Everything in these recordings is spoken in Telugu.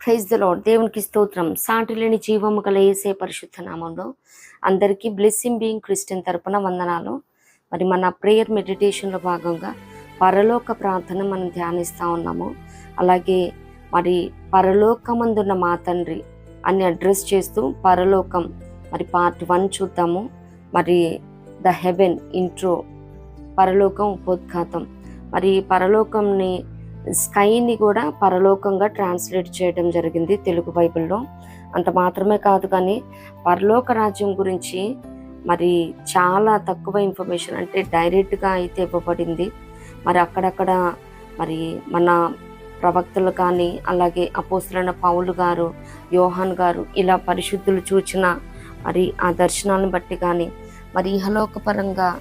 Praise the lord. దేవునికి స్తోత్రం. సాటిలేని జీవము గల యేసే పరిశుద్ధ నామంలో అందరికీ బ్లెస్సింగ్ బీయింగ్ క్రిస్టియన్ తరపున వందనాలు. మరి మన ప్రేయర్ మెడిటేషన్లో భాగంగా పరలోక ప్రార్థన మనం ధ్యానిస్తూ ఉన్నాము. అలాగే మరి పరలోకమందున్న మా తండ్రి అని అడ్రస్ చేస్తూ పరలోకం మరి పార్ట్ 1 చూద్దాము. మరి ద హెవెన్ ఇంట్రో, పరలోకం ఉపోద్ఘాతం. మరి పరలోకంని, స్కైని కూడా పరలోకంగా ట్రాన్స్లేట్ చేయడం జరిగింది తెలుగు బైబిల్లో. అంత మాత్రమే కాదు, కానీ పరలోక రాజ్యం గురించి మరి చాలా తక్కువ ఇన్ఫర్మేషన్, అంటే డైరెక్ట్గా అయితే ఇవ్వబడింది. మరి అక్కడక్కడ మరి మన ప్రవక్తలు కానీ, అలాగే అపోస్తలుడైన పౌలు గారు, యోహాన్ గారు, ఇలా పరిశుద్ధులు చూచిన మరి ఆ దర్శనాలను బట్టి కానీ, మరి ఇహలోకపరంగా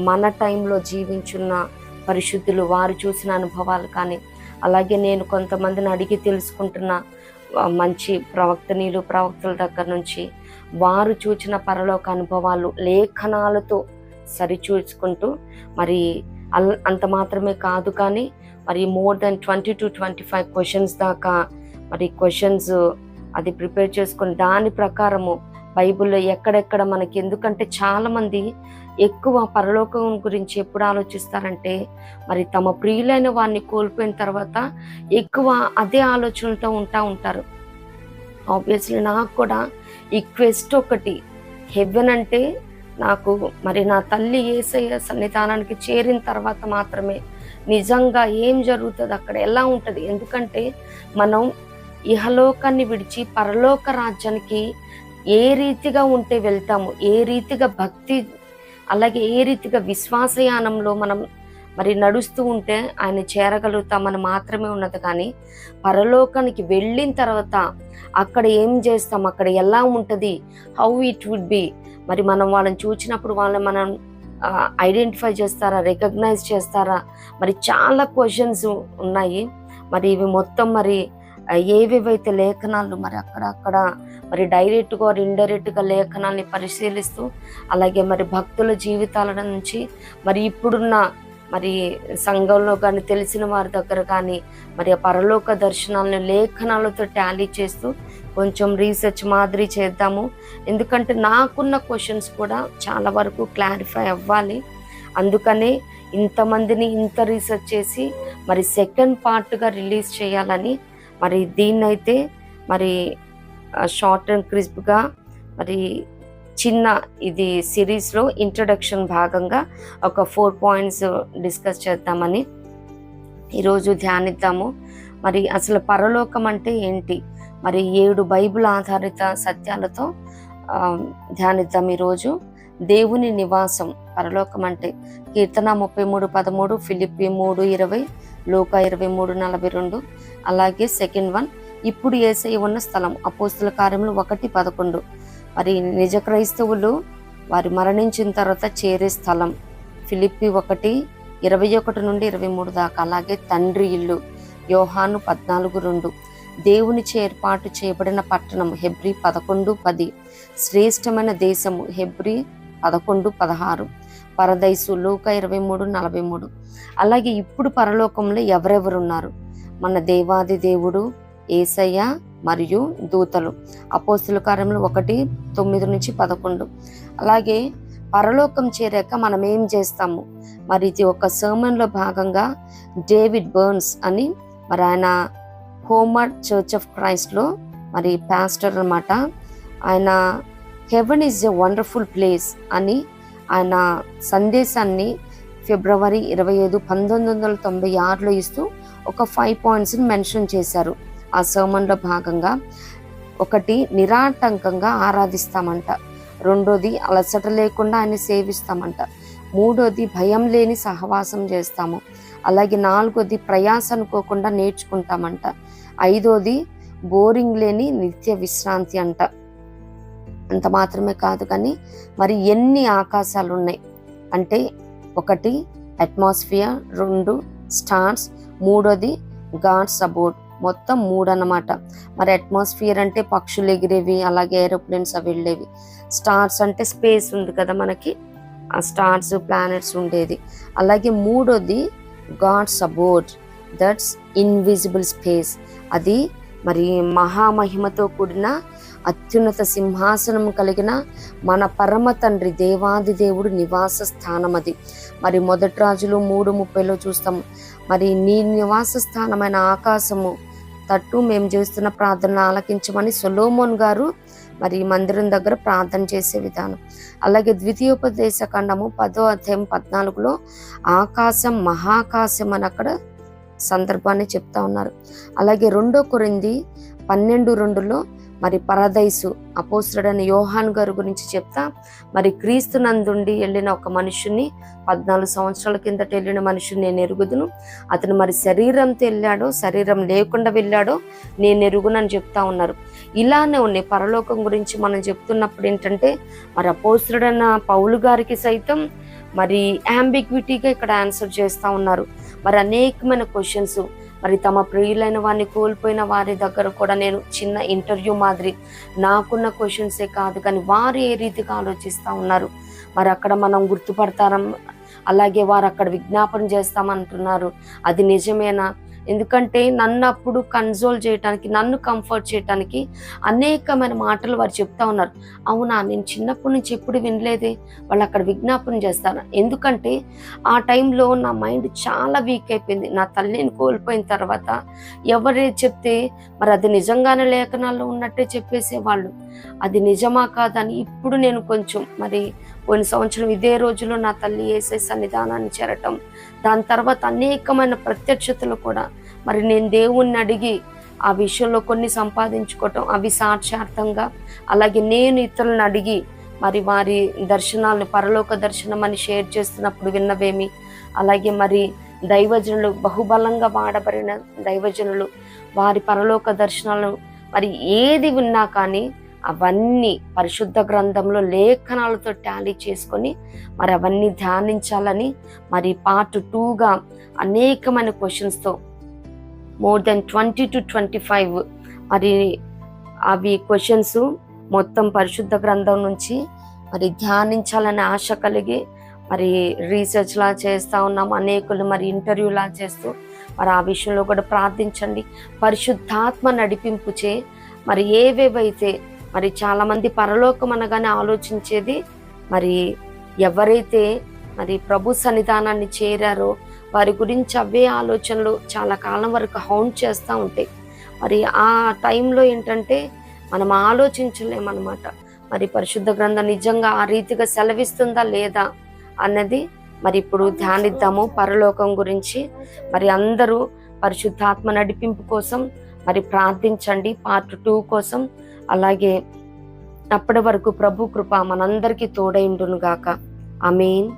మన టైంలో జీవించున్న పరిశుద్ధులు వారు చూసిన అనుభవాలు కానీ, అలాగే నేను కొంతమందిని అడిగి తెలుసుకుంటున్న మంచి ప్రవక్తల దగ్గర నుంచి వారు చూచిన పరలోక అనుభవాలు లేఖనాలతో సరిచూసుకుంటూ, మరి అంత మాత్రమే కాదు, కానీ మరి మోర్ దెన్ 20 to 25 క్వశ్చన్స్ దాకా మరి క్వశ్చన్స్ అది ప్రిపేర్ చేసుకొని దాని ప్రకారము బైబిల్లో ఎక్కడెక్కడ మనకి, ఎందుకంటే చాలామంది ఎక్కువ పరలోకం గురించి ఎప్పుడు ఆలోచిస్తారంటే మరి తమ ప్రియులైన వారిని కోల్పోయిన తర్వాత ఎక్కువ అదే ఆలోచనలతో ఉంటారు. ఆబ్వియస్లీ నాకు కూడా ఈ క్వెస్ట్ ఒకటి, హెవెన్ అంటే నాకు మరి నా తల్లి యేసయ్య సన్నిధానానికి చేరిన తర్వాత మాత్రమే నిజంగా ఏం జరుగుతుంది, అక్కడ ఎలా ఉంటుంది. ఎందుకంటే మనం ఇహలోకాన్ని విడిచి పరలోక రాజ్యానికి ఏ రీతిగా ఉంటే వెళ్తాము, ఏ రీతిగా భక్తి, అలాగే ఏ రీతిగా విశ్వాసయానంలో మనం మరి నడుస్తూ ఉంటే ఆయన చేరగలుగుతామని మాత్రమే ఉన్నది. కానీ పరలోకానికి వెళ్ళిన తర్వాత అక్కడ ఏం చేస్తాం, అక్కడ ఎలా ఉంటుంది, హౌ ఇట్ వుడ్ బి, మరి మనం వాళ్ళని చూసినప్పుడు వాళ్ళని మనం ఐడెంటిఫై చేస్తారా, రికగ్నైజ్ చేస్తారా, మరి చాలా క్వశ్చన్స్ ఉన్నాయి. మరి ఇవి మొత్తం మరి ఏవేవైతే లేఖనాలు మరి అక్కడ మరి డైరెక్ట్గా ఇండైరెక్ట్గా లేఖనాల్ని పరిశీలిస్తూ, అలాగే మరి భక్తుల జీవితాల నుంచి మరి ఇప్పుడున్న మరి సంఘంలో కానీ తెలిసిన వారి దగ్గర కానీ మరి ఆ పరలోక దర్శనాలను లేఖనాలతో టాలీ చేస్తూ కొంచెం రీసెర్చ్ మాదిరి చేద్దాము. ఎందుకంటే నాకున్న క్వశ్చన్స్ కూడా చాలా వరకు క్లారిఫై అవ్వాలి. అందుకనే ఇంతమందిని ఇంత రీసెర్చ్ చేసి మరి సెకండ్ పార్ట్గా రిలీజ్ చేయాలని మరి దీన్నైతే మరి షార్ట్ అండ్ క్రిస్ప్గా మరి చిన్న ఇది సిరీస్లో ఇంట్రడక్షన్ భాగంగా ఒక 4 points డిస్కస్ చేద్దామని ఈరోజు ధ్యానిద్దాము. మరి అసలు పరలోకం అంటే ఏంటి, మరి 7 బైబిల్ ఆధారిత సత్యాలతో ధ్యానిద్దాం ఈరోజు. దేవుని నివాసం పరలోకం అంటే కీర్తన 33:13, ఫిలిప్పీ 3:20, లూకా 23:42. అలాగే సెకండ్ వన్, ఇప్పుడు యేసయ్య ఉన్న స్థలం అపోస్తుల కార్యములు 1:11. మరి నిజ క్రైస్తవులు వారు మరణించిన తర్వాత చేరే స్థలం ఫిలిప్పీ 1:21 నుండి 23 దాకా. అలాగే తండ్రి ఇల్లు యోహాను 14:2. దేవునిచే ఏర్పాటు చేయబడిన పట్టణం హెబ్రీ 11:10. శ్రేష్టమైన దేశము హెబ్రీ 11:16. పరదైసు లూకా 23:43. అలాగే ఇప్పుడు పరలోకంలో ఎవరెవరున్నారు, మన దేవాది దేవుడు, యేసయ్య మరియు దూతలు అపోస్తుల కార్యములు 1:9 నుంచి 11. అలాగే పరలోకం చేరాక మనం ఏం చేస్తాము, మరి ఇది ఒక సర్మన్లో భాగంగా డేవిడ్ బర్న్స్ అని మరి ఆయన హోమర్ చర్చ్ ఆఫ్ క్రైస్ట్లో మరి పాస్టర్ అన్నమాట. ఆయన heaven is a wonderful place అని ఆయన సందేశాన్ని ఫిబ్రవరి 25, 1996లో ఇస్తూ ఒక 5 points మెన్షన్ చేశారు. ఆ సర్మన్లో భాగంగా 1, నిరాటంకంగా ఆరాధిస్తామంట. 2, అలసట లేకుండా ఆయన సేవిస్తామంట. 3, భయం లేని సహవాసం చేస్తాము. అలాగే 4, ప్రయాస అనుకోకుండా నేర్చుకుంటామంట. 5, బోరింగ్ లేని నిత్య విశ్రాంతి అంట. అంత మాత్రమే కాదు, కానీ మరి ఎన్ని ఆకాశాలు ఉన్నాయి అంటే 1, అట్మాస్ఫియర్, 2, స్టార్స్, 3, గాడ్స్ అబోర్డ్. మొత్తం 3 అన్నమాట. మరి అట్మాస్ఫియర్ అంటే పక్షులు ఎగిరేవి, అలాగే ఏరోప్లేన్స్ అవి వెళ్ళేవి. స్టార్స్ అంటే స్పేస్ ఉంది కదా మనకి, ఆ స్టార్స్ ప్లానెట్స్ ఉండేది. అలాగే 3, gods aboard, that's invisible space. అది మరి మహామహిమతో కూడిన అత్యున్నత సింహాసనం కలిగిన మన పరమ తండ్రి దేవాది దేవుడు నివాస స్థానం అది. మరి మొదటి రాజులు 3:30 చూస్తాం, మరి నీ నివాస స్థానమైన ఆకాశము తట్టు మేము చేస్తున్న ప్రార్థన ఆలకించమని సొలొమోన్ గారు మరి మందిరం దగ్గర ప్రార్థన చేసే విధానం. అలాగే ద్వితీయోపదేశ ఖండము 10వ అధ్యాయం 14లో ఆకాశం మహాకాశం అని అక్కడ సందర్భాన్ని చెప్తా ఉన్నారు. అలాగే 2 కొరింథీ 12:2లో మరి పరదైసు అపోస్తలుడైన యోహాన్ గారి గురించి చెప్తా, మరి క్రీస్తు నందుండి వెళ్ళిన ఒక మనుషుని 14 సంవత్సరాల కిందట వెళ్ళిన మనుషుని నేను ఎరుగుదును, అతను మరి శరీరంతో వెళ్ళాడో శరీరం లేకుండా వెళ్ళాడో నేను ఎరుగునని చెప్తా ఉన్నారు. ఇలానే ఉన్నాయి. పరలోకం గురించి మనం చెప్తున్నప్పుడు ఏంటంటే మరి అపోస్తలుడైన పౌలు గారికి సైతం మరి యాంబిగ్విటీగా ఇక్కడ ఆన్సర్ చేస్తూ ఉన్నారు. మరి అనేకమైన క్వశ్చన్స్, మరి తమ ప్రియులైన వారిని కోల్పోయిన వారి దగ్గర కూడా నేను చిన్న ఇంటర్వ్యూ మాదిరి నాకున్న క్వశ్చన్సే కాదు కానీ వారు ఏ రీతిగా ఆలోచిస్తూ ఉన్నారు, మరి అక్కడ మనం గుర్తుపడతారం, అలాగే వారు అక్కడ విజ్ఞాపన చేస్తామంటున్నారు, అది నిజమేనా? ఎందుకంటే నన్ను అప్పుడు కన్సోల్ చేయడానికి, నన్ను కంఫర్ట్ చేయడానికి అనేకమైన మాటలు వారు చెప్తా ఉన్నారు. అవునా, నేను చిన్నప్పటి నుంచి ఎప్పుడు వినలేదే, వాళ్ళు అక్కడ విజ్ఞాపన చేస్తారు. ఎందుకంటే ఆ టైంలో నా మైండ్ చాలా వీక్ అయిపోయింది. నా తల్లిని కోల్పోయిన తర్వాత ఎవరే చెప్తే మరి అది నిజంగానే లేఖనాల్లో ఉన్నట్టే చెప్పేసేవాళ్ళు. అది నిజమా కాదని ఇప్పుడు నేను కొంచెం మరి కొన్ని సంవత్సరం ఇదే రోజులో నా తల్లి యేసయ్య సన్నిధానాన్ని చేరటం, దాని తర్వాత అనేకమైన ప్రత్యక్షతలు కూడా మరి నేను దేవుణ్ణి అడిగి ఆ విషయంలో కొన్ని సంపాదించుకోవటం, అవి సాక్షార్థంగా, అలాగే నేను ఇతరులను అడిగి మరి వారి దర్శనాలను పరలోక దర్శనం అని షేర్ చేస్తున్నప్పుడు విన్నవేమి, అలాగే మరి దైవజనులు బహుబలంగా వాడబడిన దైవజనులు వారి పరలోక దర్శనాలను మరి ఏది విన్నా కానీ అవన్నీ పరిశుద్ధ గ్రంథంలో లేఖనాలతో టాలీ చేసుకొని మరి అవన్నీ ధ్యానించాలని మరి పార్ట్ 2గా అనేకమైన క్వశ్చన్స్తో more than 20 to 25 మరి అవి క్వశ్చన్స్ మొత్తం పరిశుద్ధ గ్రంథం నుంచి మరి ధ్యానించాలనే ఆశ కలిగి మరి రీసెర్చ్ లా చేస్తూ ఉన్నాం. అనేకులు మరి ఇంటర్వ్యూలా చేస్తూ మరి ఆ విషయంలో కూడా ప్రార్థించండి. పరిశుద్ధాత్మ నడిపింపుచే మరి ఏవేవైతే మరి చాలామంది పరలోకం అనగానే ఆలోచించేది మరి ఎవరైతే మరి ప్రభు సన్నిధానాన్ని చేరారో వారి గురించి అవే ఆలోచనలు చాలా కాలం వరకు హౌంట్ చేస్తూ ఉంటాయి. మరి ఆ టైంలో ఏంటంటే మనం ఆలోచించలేమన్నమాట. మరి పరిశుద్ధ గ్రంథం నిజంగా ఆ రీతిగా సెలవిస్తుందా లేదా అన్నది మరి ఇప్పుడు ధ్యానిద్దాము. పరలోకం గురించి మరి అందరూ పరిశుద్ధాత్మ నడిపింపు కోసం మరి ప్రార్థించండి పార్ట్ 2 కోసం. అలాగే అప్పటి వరకు ప్రభు కృప మనందరికీ తోడైండును గాక. ఆమేన్.